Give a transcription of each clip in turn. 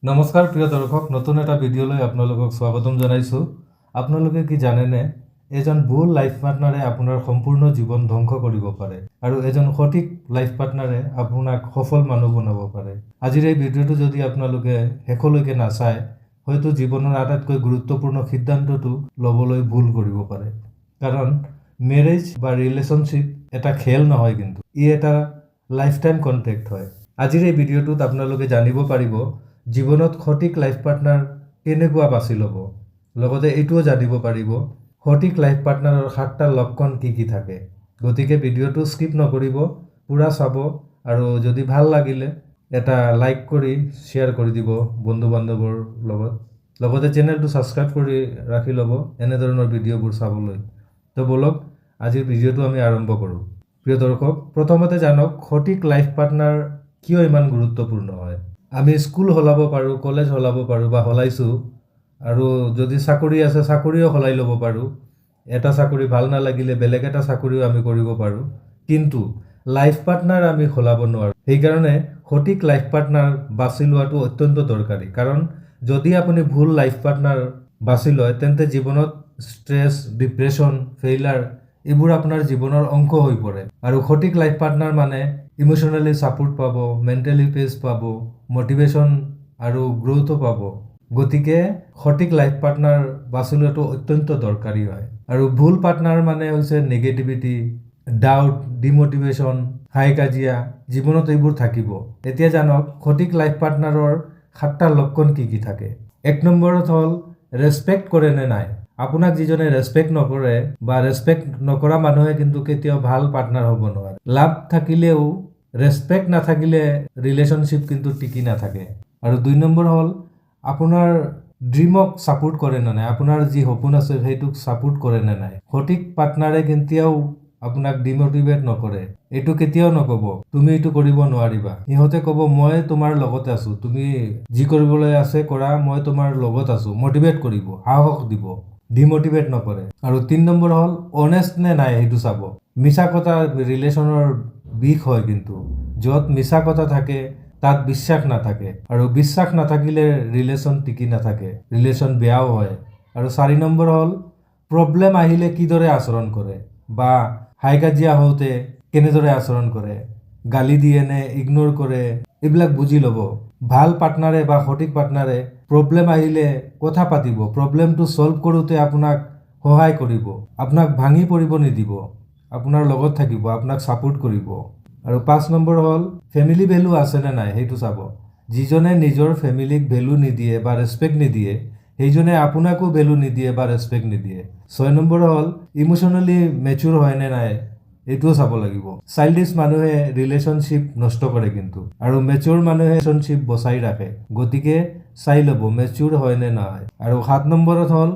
নমস্কাৰ প্ৰিয় দৰ্শক, নতুন এটা ভিডিঅ'লৈ আপোনালোকক স্বাগতম জনাইছোঁ। আপোনালোকে কি জানেনে, এজন ভুল লাইফ পাৰ্টনাৰে আপোনাৰ সম্পূৰ্ণ জীৱন ধ্বংস কৰিব পাৰে আৰু এজন সঠিক লাইফ পাৰ্টনাৰে আপোনাক সফল মানুহ বনাব পাৰে। আজিৰ এই ভিডিঅ'টো যদি আপোনালোকে শেষলৈকে নাচায়, হয়তো জীৱনৰ আটাইতকৈ গুৰুত্বপূৰ্ণ সিদ্ধান্তটো ল'বলৈ ভুল কৰিব পাৰে। কাৰণ মেৰেজ বা ৰিলেশ্যনশ্বিপ এটা খেল নহয়, কিন্তু ই এটা লাইফ টাইম কণ্ট্ৰেক্ট হয়। আজিৰ এই ভিডিঅ'টোত আপোনালোকে জানিব পাৰিব জীৱনত সঠিক লাইফ পাৰ্টনাৰ কেনেকুৱা বাছি ল'ব। লগতে এইটোও জানিব পাৰিব সঠিক লাইফ পাৰ্টনাৰৰ 7টা লক্ষণ কি থাকে। গতিকে ভিডিঅ'টো স্কিপ নকৰিব, পূৰা চাব আৰু যদি ভাল লাগিলে এটা লাইক কৰি শ্বেয়াৰ কৰি দিব বন্ধু বান্ধৱৰ লগত। লগতে চেনেলটো ছাবস্ক্ৰাইব কৰি ৰাখি ল'ব এনেধৰণৰ ভিডিঅ'বোৰ চাবলৈ। তো বলক আজিৰ ভিডিঅ'টো আমি আৰম্ভ কৰোঁ। প্ৰিয় দৰ্শক, প্ৰথমতে জানক সঠিক লাইফ পাৰ্টনাৰ কিয় ইমান গুৰুত্বপূৰ্ণ হয়। আমি স্কুল সলাব পাৰোঁ, কলেজ সলাব পাৰোঁ বা সলাইছোঁ, আৰু যদি চাকৰি আছে চাকৰিও সলাই ল'ব পাৰোঁ। এটা চাকৰি ভাল নালাগিলে বেলেগ এটা চাকৰিও আমি কৰিব পাৰোঁ, কিন্তু লাইফ পাৰ্টনাৰ আমি সলাব নোৱাৰোঁ। সেইকাৰণে সঠিক লাইফ পাৰ্টনাৰ বাছি লোৱাটো অত্যন্ত দৰকাৰী। কাৰণ যদি আপুনি ভুল লাইফ পাৰ্টনাৰ বাছি লয়, তেন্তে জীৱনত ষ্ট্ৰেছ, ডিপ্ৰেশ্যন, ফেইলাৰ এইবোৰ আপোনাৰ জীৱনৰ অংশ হৈ পৰে। আৰু সঠিক লাইফ পাৰ্টনাৰ মানে ইমোশ্যনেলি ছাপোৰ্ট পাব, মেণ্টেলি পিছ পাব, মটিভেশ্যন আৰু গ্ৰ'থো পাব। গতিকে সঠিক লাইফ পাৰ্টনাৰ বাছি লোৱাটো অত্যন্ত দৰকাৰী হয়। আৰু ভুল পাৰ্টনাৰ মানে হৈছে নেগেটিভিটি, ডাউট, ডিমটিভেশ্যন, হাই কাজিয়া, জীৱনত এইবোৰ থাকিব। এতিয়া জানক সঠিক লাইফ পাৰ্টনাৰৰ 7টা লক্ষণ কি থাকে। 1 নম্বৰত হ'ল ৰেচপেক্ট কৰে নে নাই। আপোনাক যিজনে ৰেচপেক্ট নকৰে বা ৰেচপেক্ট নকৰা মানুহে কিন্তু কেতিয়াও ভাল পাৰ্টনাৰ হ'ব নোৱাৰে। লাভ থাকিলেও ৰেচপেক্ট নাথাকিলে ৰিলেশ্যনশ্বিপ কিন্তু টিকি নাথাকে। আৰু 2 নম্বৰ হ'ল আপোনাৰ ড্ৰিমক ছাপোৰ্ট কৰে নে নাই। আপোনাৰ যি সপোন আছে সেইটোক ছাপোৰ্ট কৰে নে নাই। সঠিক পাৰ্টনাৰে কেতিয়াও আপোনাক ডিমটিভেট নকৰে। এইটো কেতিয়াও নক'ব তুমি এইটো কৰিব নোৱাৰিবা। সিহঁতে ক'ব মই তোমাৰ লগতে আছো, তুমি যি কৰিবলৈ আছে কৰা, মই তোমাৰ লগত আছো। মটিভেট কৰিব, সাহস দিব, ডিমটিভেট নকৰে। আৰু 3 নম্বৰ হ'ল অনেষ্ট নে নাই সেইটো চাব। মিছা কথা ৰিলেশ্যনৰ বিষ হয়, কিন্তু য'ত মিছা কথা থাকে তাত বিশ্বাস নাথাকে, আৰু বিশ্বাস নাথাকিলে ৰিলেশ্যন টিকি নাথাকে, ৰিলেশ্যন বেয়াও হয়। আৰু 4 নম্বৰ হ'ল প্ৰব্লেম আহিলে কিদৰে আচৰণ কৰে, বা হাই কাজিয়া হওঁতে কেনেদৰে আচৰণ কৰে, গালি দিয়ে নে ইগনোৰ কৰে, এইবিলাক বুজি ল'ব। ভাল পাৰ্টনাৰে বা সঠিক পাৰ্টনাৰে প্ৰব্লেম আহিলে কথা পাতিব, প্ৰব্লেমটো ছল্ভ কৰোঁতে আপোনাক সহায় কৰিব, আপোনাক ভাঙি পৰিব নিদিব, আপোনাৰ লগত থাকিব, আপোনাক ছাপোৰ্ট কৰিব। আৰু 5 নম্বৰ হ'ল ফেমিলি ভেলু আছে নে নাই সেইটো চাব। যিজনে নিজৰ ফেমিলিক ভেলু নিদিয়ে বা ৰেচপেক্ট নিদিয়ে, সেইজনে আপোনাকো ভেলু নিদিয়ে বা ৰেচপেক্ট নিদিয়ে। 6 নম্বৰ হ'ল ইমোশ্যনেলি মেচুৰ হয় নে নাই এইটোও চাব লাগিব। চাইল্ডিছ মানুহে ৰিলেশ্যনশ্বিপ নষ্ট কৰে, কিন্তু আৰু মেচুৰ মানুহে ৰিলেশ্যনশ্বিপ বচাই ৰাখে। গতিকে চাই ল'ব মেচুৰ হয় নে নহয়। আৰু 7 নম্বৰত হ'ল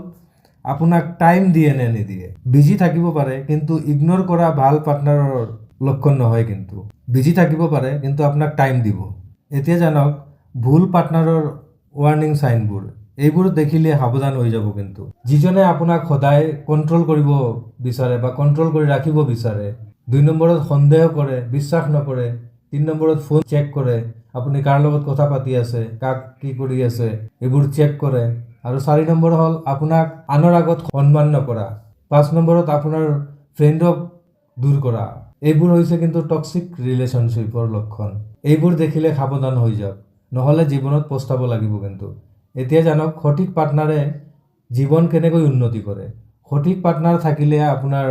আপোনাক টাইম দিয়ে নে নিদিয়ে। বিজি থাকিব পাৰে, কিন্তু ইগনোৰ কৰা ভাল পাৰ্টনাৰৰ লক্ষণ নহয়। কিন্তু বিজি থাকিব পাৰে, কিন্তু আপোনাক টাইম দিব। এতিয়া জানক ভুল পাৰ্টনাৰৰ ৱাৰ্ণিং চাইনবোৰ। এইবোৰ দেখিলে সাৱধান হৈ যাব। কিন্তু যিজনে আপোনাক সদায় কণ্ট্ৰল কৰিব বিচাৰে বা কণ্ট্ৰল কৰি ৰাখিব বিচাৰে। 2 নম্বৰত সন্দেহ কৰে, বিশ্বাস নকৰে। 3 নম্বৰত ফোন চেক কৰে, আপুনি কাৰ লগত কথা পাতি আছে, কাক কি কৰি আছে, এইবোৰ চেক কৰে। আৰু 4 নম্বৰ হ'ল আপোনাক আনৰ আগত সন্মান নকৰা। 5 নম্বৰত আপোনাৰ ফ্ৰেণ্ডক দূৰ কৰা। এইবোৰ হৈছে কিন্তু টক্সিক ৰিলেশ্যনশ্বিপৰ লক্ষণ। এইবোৰ দেখিলে সাৱধান হৈ যাওক, নহ'লে জীৱনত পস্তাব লাগিব। কিন্তু এতিয়া জানক সঠিক পাৰ্টনাৰে জীৱন কেনেকৈ উন্নতি কৰে। সঠিক পাৰ্টনাৰ থাকিলে আপোনাৰ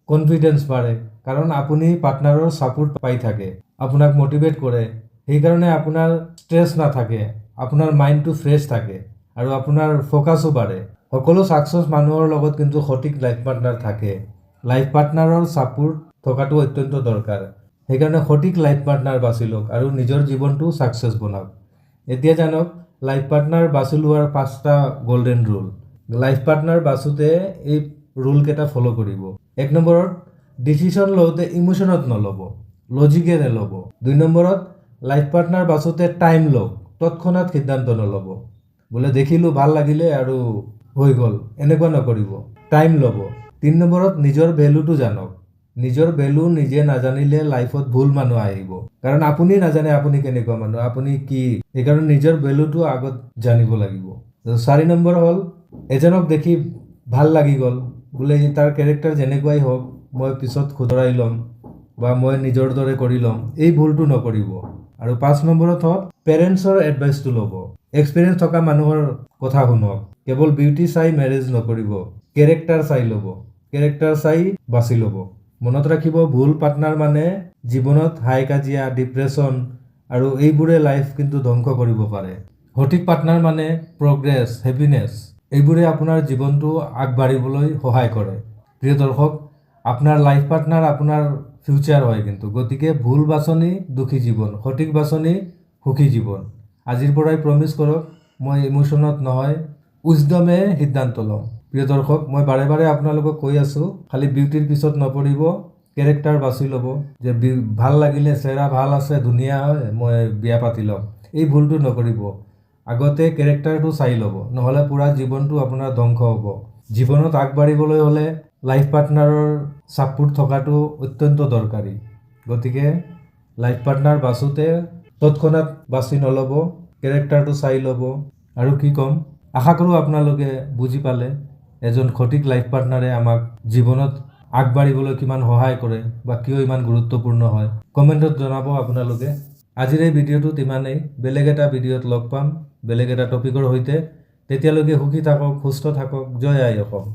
কনফিডেন্স বাঢ়ে, কাৰণ আপুনি পাৰ্টনাৰৰ ছাপোৰ্ট পাই থাকে, আপোনাক মটিভেট কৰে। সেইকাৰণে আপোনাৰ ষ্ট্ৰেছ নাথাকে, আপোনাৰ মাইণ্ডটো ফ্ৰেছ থাকে আৰু আপোনাৰ ফ'কাছো বাঢ়ে। সকলো ছাকচেছ মানুহৰ লগত কিন্তু সঠিক লাইফ পাৰ্টনাৰ থাকে। লাইফ পাৰ্টনাৰৰ ছাপোৰ্ট থকাটো অত্যন্ত দৰকাৰ। সেইকাৰণে সঠিক লাইফ পাৰ্টনাৰ বাছি লওক আৰু নিজৰ জীৱনটো ছাকচেছ বনাওক। এতিয়া জানক লাইফ পাৰ্টনাৰ বাছি লোৱাৰ 5টা গল্ডেন ৰুল। লাইফ পাৰ্টনাৰ বাছোতে এই ৰুলকেইটা ফ'ল' কৰিব। 1 নম্বৰত ডিচিশ্যন লওঁতে ইমোশ্যনত নল'ব, লজিকেৰে ল'ব। 2 নম্বৰত লাইফ পাৰ্টনাৰ বাছোতে টাইম লওক, তৎক্ষণাত সিদ্ধান্ত নল'ব। বোলে দেখিলোঁ ভাল লাগিলে আৰু হৈ গ'ল, এনেকুৱা নকৰিব, টাইম ল'ব। 3 নম্বৰত নিজৰ ভেলুটো জানক, নিজৰ ভেলু নিজে নাজানিলে লাইফত ভুল মানুহ আহিব, কাৰণ আপুনি নাজানে আপুনি কেনেকুৱা মানুহ, আপুনি কি, সেইকাৰণে নিজৰ ভেলুটো আগত জানিব লাগিব। 4 নম্বৰ হ'ল এজনক দেখি ভাল লাগি গ'ল বোলে তাৰ কেৰেক্টাৰ যেনেকুৱাই হওক মই পিছত শুধৰাই ল'ম বা মই নিজৰ দৰে কৰি ল'ম, এই ভুলটো নকৰিব। আৰু 5 নম্বৰত হ'ল পেৰেণ্টছৰ এডভাইচটো ল'ব। এক্সপিৰিয়েঞ্চ থকা মানুহৰ কথা শুনক। কেৱল বিউটি চাই মেৰেজ নকৰিব, কেৰেক্টাৰ চাই ল'ব, কেৰেক্টাৰ চাই বাছি ল'ব। মনত ৰাখিব, ভুল পাৰ্টনাৰ মানে জীৱনত হাই কাজিয়া, ডিপ্ৰেশ্যন আৰু এইবোৰে লাইফ কিন্তু ধ্বংস কৰিব পাৰে। সঠিক পাৰ্টনাৰ মানে প্ৰগ্ৰেছ, হেপিনেছ, এইবোৰে আপোনাৰ জীৱনটো আগবাঢ়িবলৈ সহায় কৰে। প্ৰিয় দৰ্শক, আপোনাৰ লাইফ পাৰ্টনাৰ আপোনাৰ ফিউচাৰ হয় কিন্তু, গতিকে ভুল বাছনি দুখী জীৱন, সঠিক বাছনি সুখী জীৱন। আজিৰ পৰাই প্ৰমিছ কৰক, মই ইমোশ্যনত নহয় উইজডমে সিদ্ধান্ত ল'ম। প্ৰিয় দৰ্শক, মই বাৰে বাৰে আপোনালোকক কৈ আছোঁ, খালি বিউটিৰ পিছত নপৰিব, কেৰেক্টাৰ বাছি ল'ব, যে ভাল লাগিলে, চেহেৰা ভাল আছে, ধুনীয়া হয়, মই বিয়া পাতি ল'ম, এই ভুলটো নকৰিব। আগতে কেৰেক্টাৰটো চাই ল'ব, নহ'লে পুৰা জীৱনটো আপোনাৰ ধ্বংস হ'ব। জীৱনত আগবাঢ়িবলৈ হ'লে লাইফ পাৰ্টনাৰৰ ছাপোৰ্ট থকাটো অত্যন্ত দৰকাৰী। গতিকে লাইফ পাৰ্টনাৰ বাছোতে তৎক্ষণাত বাছি নল'ব, কেৰেক্টাৰটো চাই ল'ব। আৰু কি ক'ম, আশা কৰোঁ আপোনালোকে বুজি পালে এজন সঠিক লাইফ পাৰ্টনাৰে আমাক জীৱনত আগবাঢ়িবলৈ কিমান সহায় কৰে বা কিয় ইমান গুৰুত্বপূৰ্ণ হয়। কমেণ্টত জনাব আপোনালোকে। আজিৰ এই ভিডিঅ'টোত ইমানেই। বেলেগ এটা ভিডিঅ'ত লগ পাম, বেলেগ এটা টপিকৰ সৈতে। তেতিয়ালৈকে সুখী থাকক, সুস্থ থাকক। জয় আই অসম।